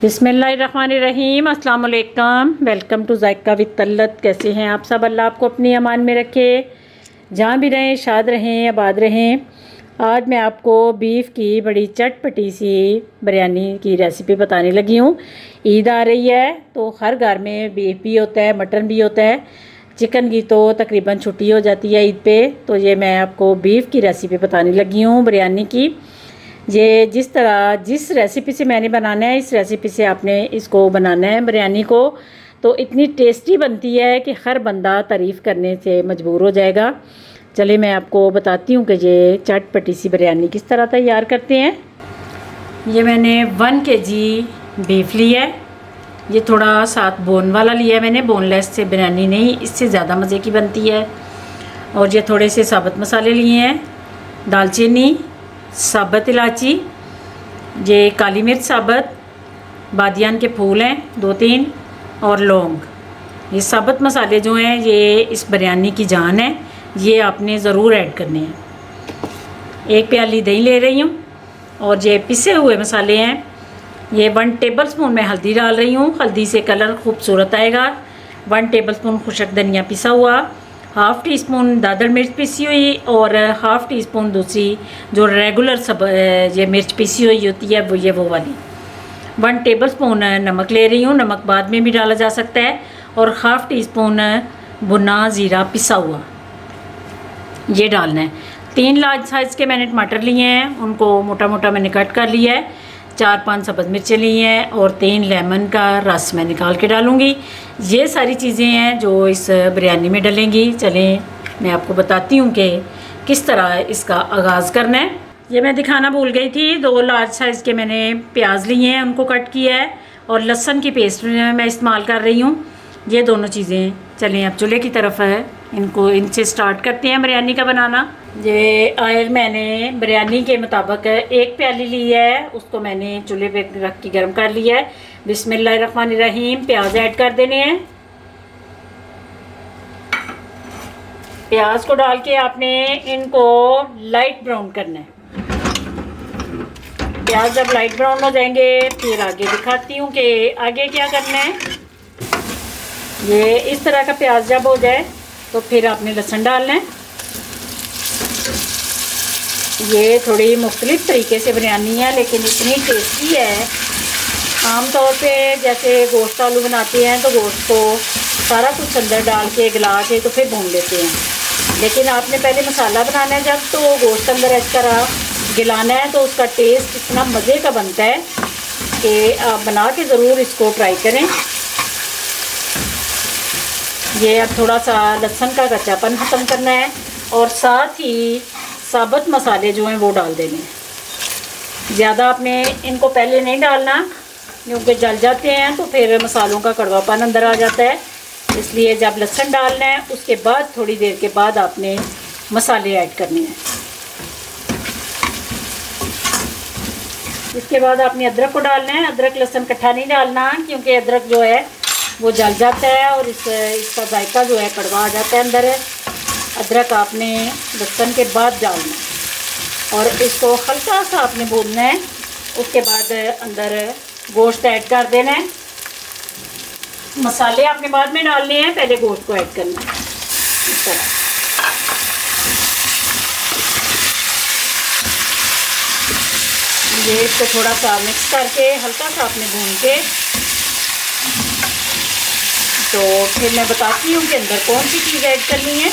बिस्मिल्लाहिर्रहमानिर्रहीम, अस्सलाम वालेकुम। Welcome to JICA with तल्लत। कैसे हैं आप सब? अल्लाह आपको अपनी अमान में रखे, जहाँ भी रहें शाद रहें, आबाद रहें। आज मैं आपको बीफ की बड़ी चटपटी सी बिरयानी की रेसिपी बताने लगी हूँ। ईद आ रही है तो हर घर में बीफ भी होता है, मटन भी होता है। चिकन की तो तकरीबन छुट्टी हो जाती है ईद पे। तो ये मैं आपको बीफ की रेसिपी बताने लगी हूँ बिरयानी की। ये जिस रेसिपी से मैंने बनाना है, इस रेसिपी से आपने इसको बनाना है बिरयानी को। तो इतनी टेस्टी बनती है कि हर बंदा तारीफ़ करने से मजबूर हो जाएगा। चलिए मैं आपको बताती हूँ कि ये चटपटी सी बिरयानी किस तरह तैयार करते हैं। ये मैंने 1 kg बीफ लिया है। ये थोड़ा साथ बोन वाला लिया है मैंने, बोनलेस से बिरयानी नहीं, इससे ज़्यादा मज़े की बनती है। और ये थोड़े से साबुत मसाले लिए हैं, दालचीनी, साबुत इलायची, ये काली मिर्च साबुत, बादियान के फूल हैं 2-3 और लौंग। ये साबुत मसाले जो हैं ये इस बिरयानी की जान है, ये आपने ज़रूर ऐड करने हैं। 1 प्याली दही ले रही हूँ और ये पिसे हुए मसाले हैं। ये 1 टेबलस्पून मैं हल्दी डाल रही हूँ, हल्दी से कलर खूबसूरत आएगा। 1 टेबलस्पून खुशक धनिया पिसा हुआ, 1/2 टीस्पून दादर मिर्च पिसी हुई और 1/2 टीस्पून दूसरी जो रेगुलर सब ये मिर्च पिसी हुई होती है वो वाली। 1 टेबलस्पून नमक ले रही हूँ, नमक बाद में भी डाला जा सकता है। और 1/2 टीस्पून भुना ज़ीरा पिसा हुआ ये डालना है। 3 लार्ज साइज़ के मैंने टमाटर लिए हैं, उनको मोटा मोटा मैंने कट कर लिया है। 4-5 सब्ज़ मिर्चें ली हैं और 3 लेमन का रस मैं निकाल के डालूँगी। ये सारी चीज़ें हैं जो इस बिरयानी में डलेंगी। चलें मैं आपको बताती हूँ कि किस तरह इसका आगाज़ करना है। ये मैं दिखाना भूल गई थी, 2 लार्ज साइज़ के मैंने प्याज लिए हैं, उनको कट किया है और लहसुन की पेस्ट मैं इस्तेमाल कर रही हूँ। ये दोनों चीज़ें। चलें अब चूल्हे की तरफ है, इनसे स्टार्ट करते हैं बिरयानी का बनाना। ये ऑयल मैंने बिरयानी के मुताबिक 1 प्याली ली है, उसको मैंने चूल्हे पे रख के गर्म कर लिया है। बिस्मिल्लाहिर्रहमानिर्रहीम। प्याज ऐड कर देने हैं। प्याज को डाल के आपने इनको लाइट ब्राउन करना है। प्याज जब लाइट ब्राउन हो जाएंगे फिर आगे दिखाती हूँ कि आगे क्या करना है। ये इस तरह का प्याज जब हो जाए तो फिर आपने लहसुन डालना है। ये थोड़ी मुख्तलिफ तरीके से बिरयानी है लेकिन इतनी टेस्टी है। आम तौर पे जैसे गोश्त आलू बनाते हैं तो गोश्त को सारा कुछ अंदर डाल के गला के तो फिर भून लेते हैं, लेकिन आपने पहले मसाला बनाना है जब, तो गोश्त अंदर इस तरह गिलाना है तो उसका टेस्ट इतना मज़े का बनता है कि आप बना के ज़रूर इसको ट्राई करें। ये अब थोड़ा सा लहसुन का कच्चापन ख़त्म करना है और साथ ही साबुत मसाले जो हैं वो डाल देने हैं। ज़्यादा आपने इनको पहले नहीं डालना क्योंकि जल जाते हैं तो फिर मसालों का कड़वापन अंदर आ जाता है। इसलिए जब लहसुन डालना है उसके बाद थोड़ी देर के बाद आपने मसाले ऐड करने हैं। इसके बाद आपने अदरक को डालना है। अदरक लहसुन इकट्ठा नहीं डालना क्योंकि अदरक जो है वो जल जाता है और इसका जायका जो है कड़वा आ जाता है अंदर। अदरक आपने लहसुन के बाद डालना है और इसको हल्का सा आपने भूनना है। उसके बाद अंदर गोश्त ऐड कर देना है। मसाले आपने बाद में डालने हैं, पहले गोश्त को ऐड करना है। इस तरह ये इसको थोड़ा सा मिक्स करके हल्का सा आपने भून के तो फिर मैं बताती हूँ कि अंदर कौन सी चीज़ ऐड करनी है।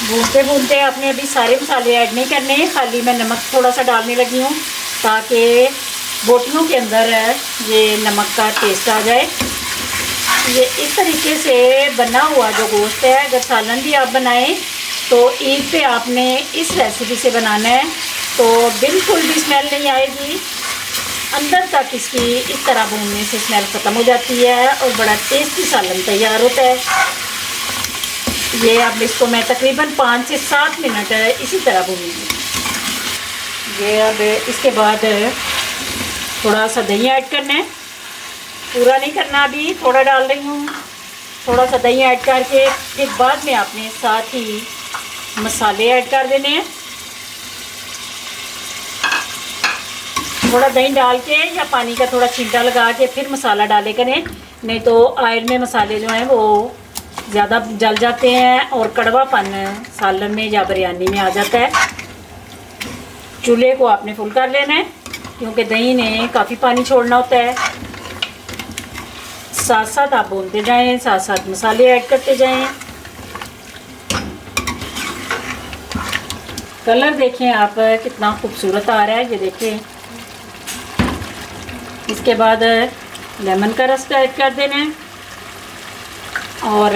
भूनते भूनते आपने अभी सारे मसाले ऐड नहीं करने, खाली मैं नमक थोड़ा सा डालने लगी हूँ ताकि बोटियों के अंदर ये नमक का टेस्ट आ जाए। ये इस तरीके से बना हुआ जो गोश्त है, अगर सालन भी आप बनाएं तो ईद पे आपने इस रेसिपी से बनाना है तो बिल्कुल भी स्मेल नहीं आएगी। अंदर तक इसकी इस तरह भूनने से स्मेल ख़त्म हो जाती है और बड़ा टेस्टी सालन तैयार होता है। ये अब इसको मैं तकरीबन 5 से 7 मिनट इसी तरह भूनूंगी। ये अब इसके बाद थोड़ा सा दही ऐड करना है, पूरा नहीं करना, अभी थोड़ा डाल रही हूँ। थोड़ा सा दही ऐड करके फिर बाद में आपने साथ ही मसाले ऐड कर देने हैं। थोड़ा दही डाल के या पानी का थोड़ा छींटा लगा के फिर मसाला डाले करें, नहीं तो आयल में मसाले जो हैं वो ज़्यादा जल जाते हैं और कड़वापन सालन में या बिरयानी में आ जाता है। चूल्हे को आपने फुल कर लेना है क्योंकि दही ने काफ़ी पानी छोड़ना होता है। साथ साथ आप भूनते जाएं, साथ साथ मसाले ऐड करते जाएं। कलर देखें आप कितना खूबसूरत आ रहा है, ये देखें। इसके बाद लेमन का रस ऐड कर देना है और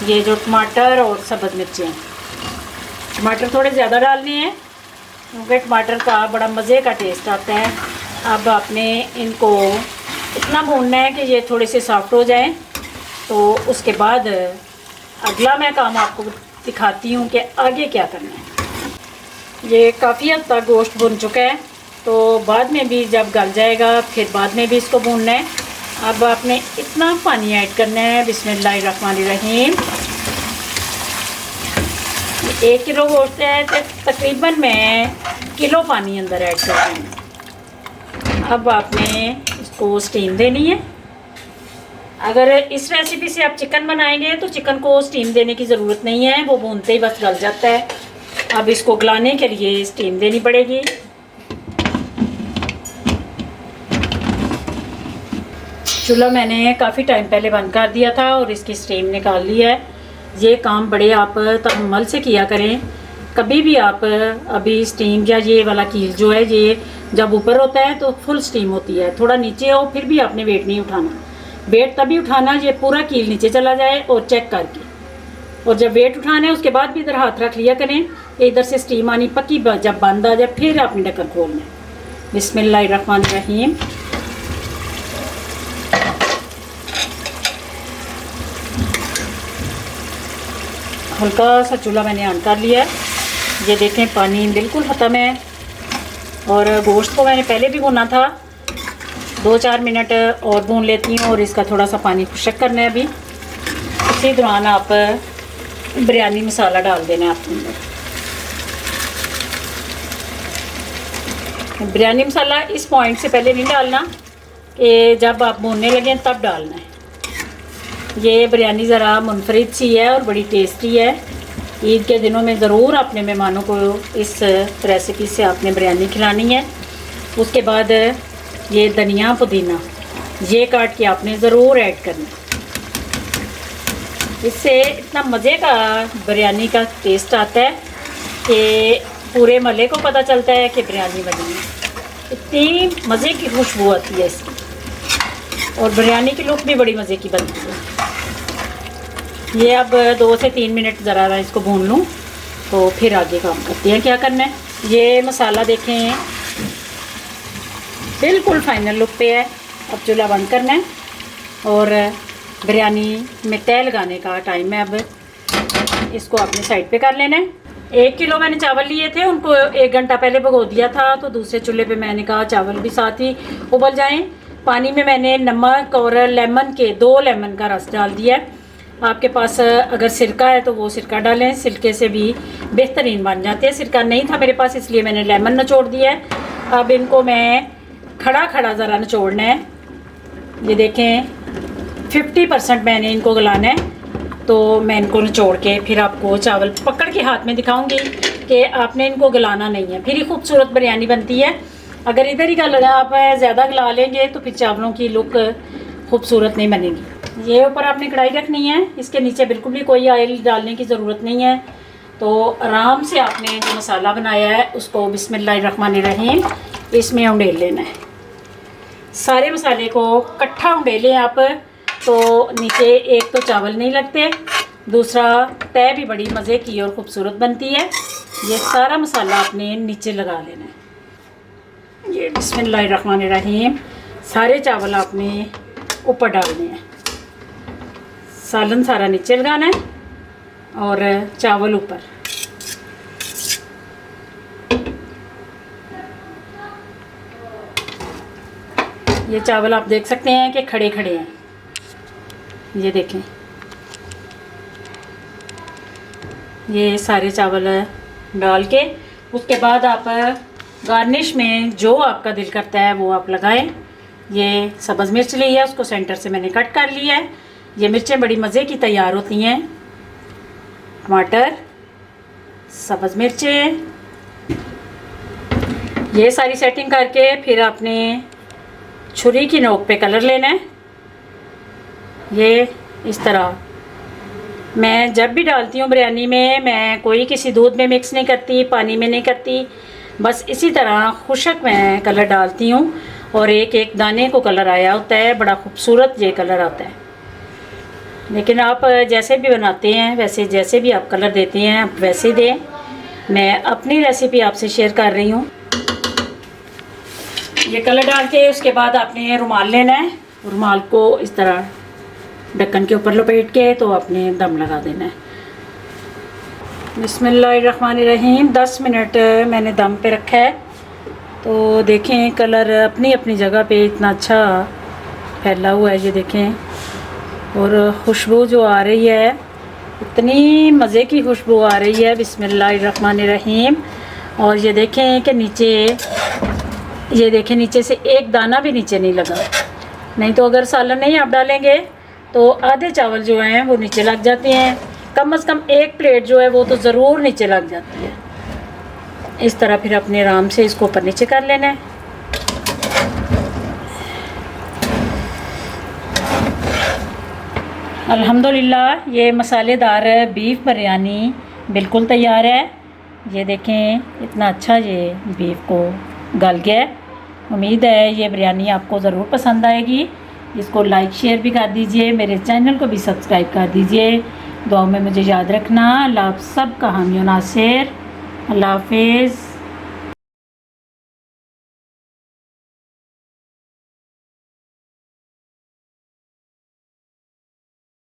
ये जो टमाटर और सब्ज़ मिर्चें, टमाटर थोड़े ज़्यादा डालने हैं क्योंकि टमाटर का बड़ा मज़े का टेस्ट आता है। अब आपने इनको इतना भूनना है कि ये थोड़े से सॉफ्ट हो जाएं, तो उसके बाद अगला मैं काम आपको दिखाती हूँ कि आगे क्या करना है। ये काफ़ी हद तक गोश्त भुन चुका है, तो बाद में भी जब गल जाएगा फिर बाद में भी इसको भूनना है। अब आपने इतना पानी ऐड करना है, बिस्मिल्लाहिर्रहमानिर्रहीम। 1 किलो गोश्त है तो तकरीबन मैं किलो पानी अंदर ऐड कर रही हूँ। अब आपने इसको स्टीम देनी है। अगर इस रेसिपी से आप चिकन बनाएंगे तो चिकन को स्टीम देने की ज़रूरत नहीं है, वो भूनते ही बस गल जाता है। अब इसको गलाने के लिए स्टीम देनी पड़ेगी। चूल्हा मैंने काफ़ी टाइम पहले बंद कर दिया था और इसकी स्टीम निकाल ली है। ये काम बड़े आप तहम्मुल से किया करें। कभी भी आप अभी स्टीम या ये वाला कील जो है ये जब ऊपर होता है तो फुल स्टीम होती है, थोड़ा नीचे हो फिर भी आपने वेट नहीं उठाना। वेट तभी उठाना ये पूरा कील नीचे चला जाए और चेक करके, और जब वेट उठाना है उसके बाद भी इधर हाथ रख लिया करें कि इधर से स्टीम आनी पक्की। जब बंद आ जाए फिर आपने ढक्कन खोलना है। बिस्मिल्लाहिर्रहमानिर्रहीम। हल्का सा चूल्हा मैंने ऑन कर लिया है। ये देखें पानी बिल्कुल ख़त्म है और गोश्त को मैंने पहले भी भुना था। 2-4 मिनट और भून लेती हूँ और इसका थोड़ा सा पानी खुशक करना है। अभी इसी दौरान आप बिरयानी मसाला डाल देना है आपके अंदर। बिरयानी मसाला इस पॉइंट से पहले नहीं डालना कि जब आप भूनने लगें तब डालना है। ये बिरयानी ज़रा मुनफरिद सी है और बड़ी टेस्टी है। ईद के दिनों में ज़रूर अपने मेहमानों को इस रेसिपी से आपने बिरयानी खिलानी है। उसके बाद ये धनिया पुदीना ये काट के आपने ज़रूर ऐड करना। इससे इतना मज़े का बिरयानी का टेस्ट आता है कि पूरे महल्ले को पता चलता है कि बिरयानी बनी है। इतनी मज़े की खुशबू आती है इसकी और बिरयानी की लुक भी बड़ी मज़े की बनती है। ये अब 2 से 3 मिनट ज़रा इसको भून लूँ तो फिर आगे काम करते हैं क्या करना है। ये मसाला देखें बिल्कुल फाइनल लुक पे है। अब चूल्हा बंद करना है और बिरयानी में तय लगाने का टाइम है। अब इसको अपने साइड पे कर लेना है। 1 किलो मैंने चावल लिए थे, उनको 1 घंटा पहले भिगो दिया था, तो दूसरे चूल्हे पे मैंने कहा चावल भी साथ ही उबल जाएं। पानी में मैंने नमक और लेमन के 2 लेमन का रस डाल दिया। आपके पास अगर सिरका है तो वो सिरका डालें, सिरके से भी बेहतरीन बन जाते हैं। सिरका नहीं था मेरे पास इसलिए मैंने लेमन निचोड़ दिया है। अब इनको मैं खड़ा खड़ा ज़रा निचोड़ना है। ये देखें 50% मैंने इनको गलाना है, तो मैं इनको निचोड़ के फिर आपको चावल पकड़ के हाथ में दिखाऊंगी कि आपने इनको गलाना नहीं है, फिर ही खूबसूरत बिरयानी बनती है। अगर इधर ही आप ज़्यादा गला लेंगे तो फिर चावलों की लुक खूबसूरत नहीं बनेगी। ये ऊपर आपने कढ़ाई रखनी है, इसके नीचे बिल्कुल भी कोई ऑयल डालने की ज़रूरत नहीं है। तो आराम से आपने जो मसाला बनाया है उसको बिस्मिल्लाहिर्रहमानिर्रहीम इसमें उंडेल लेना है। सारे मसाले को इकट्ठा उंडेलें आप, तो नीचे एक तो चावल नहीं लगते, दूसरा तय भी बड़ी मज़े की और ख़ूबसूरत बनती है। ये सारा मसाला आपने नीचे लगा लेना है। ये बिस्मिल्लाहिर्रहमानिर्रहीम सारे चावल आपने ऊपर डालने हैं। सालन सारा नीचे लगाना है और चावल ऊपर। ये चावल आप देख सकते हैं कि खड़े खड़े हैं। ये देखें, ये सारे चावल डाल के उसके बाद आप गार्निश में जो आपका दिल करता है वो आप लगाएं। ये सब्ज़ मिर्च ली है, उसको सेंटर से मैंने कट कर लिया है। ये मिर्चें बड़ी मज़े की तैयार होती हैं। टमाटर, सब्ज़ मिर्चें, ये सारी सेटिंग करके फिर आपने छुरी की नोक पे कलर लेना है। ये इस तरह मैं जब भी डालती हूँ बिरयानी में, मैं कोई किसी दूध में मिक्स नहीं करती, पानी में नहीं करती, बस इसी तरह खुशक मैं कलर डालती हूँ और एक एक दाने को कलर आया होता है। बड़ा खूबसूरत ये कलर आता है। लेकिन आप जैसे भी बनाते हैं, वैसे जैसे भी आप कलर देते हैं आप वैसे दें। मैं अपनी रेसिपी आपसे शेयर कर रही हूँ। ये कलर डाल के उसके बाद आपने रुमाल लेना है। रुमाल को इस तरह ढक्कन के ऊपर लपेट के तो आपने दम लगा देना है। बिस्मिल्लाहिर्रहमानिर्रहीम। 10 मिनट मैंने दम पे रखा है। तो देखें कलर अपनी अपनी जगह पे इतना अच्छा फैला हुआ है, ये देखें। और खुशबू जो आ रही है, इतनी मज़े की खुशबू आ रही है। बिस्मिल्लाहिर्रहमानिर्रहीम। और ये देखें कि नीचे, ये देखें नीचे से एक दाना भी नीचे नहीं लगा। नहीं तो अगर सालन नहीं आप डालेंगे तो आधे चावल जो हैं वो नीचे लग जाते हैं। कम से कम एक प्लेट जो है वो तो ज़रूर नीचे लग जाती है। इस तरह फिर अपने आराम से इसको ऊपर नीचे कर लेना है। अल्हम्दुलिल्लाह ये मसालेदार बीफ बिरयानी बिल्कुल तैयार है। ये देखें इतना अच्छा ये बीफ को गल गया है। उम्मीद है ये बिरयानी आपको ज़रूर पसंद आएगी। इसको लाइक शेयर भी कर दीजिए, मेरे चैनल को भी सब्सक्राइब कर दीजिए। दुआ में मुझे याद रखना। अल्लाह आप सब का हामी नासिर। अल्लाह हाफिज़।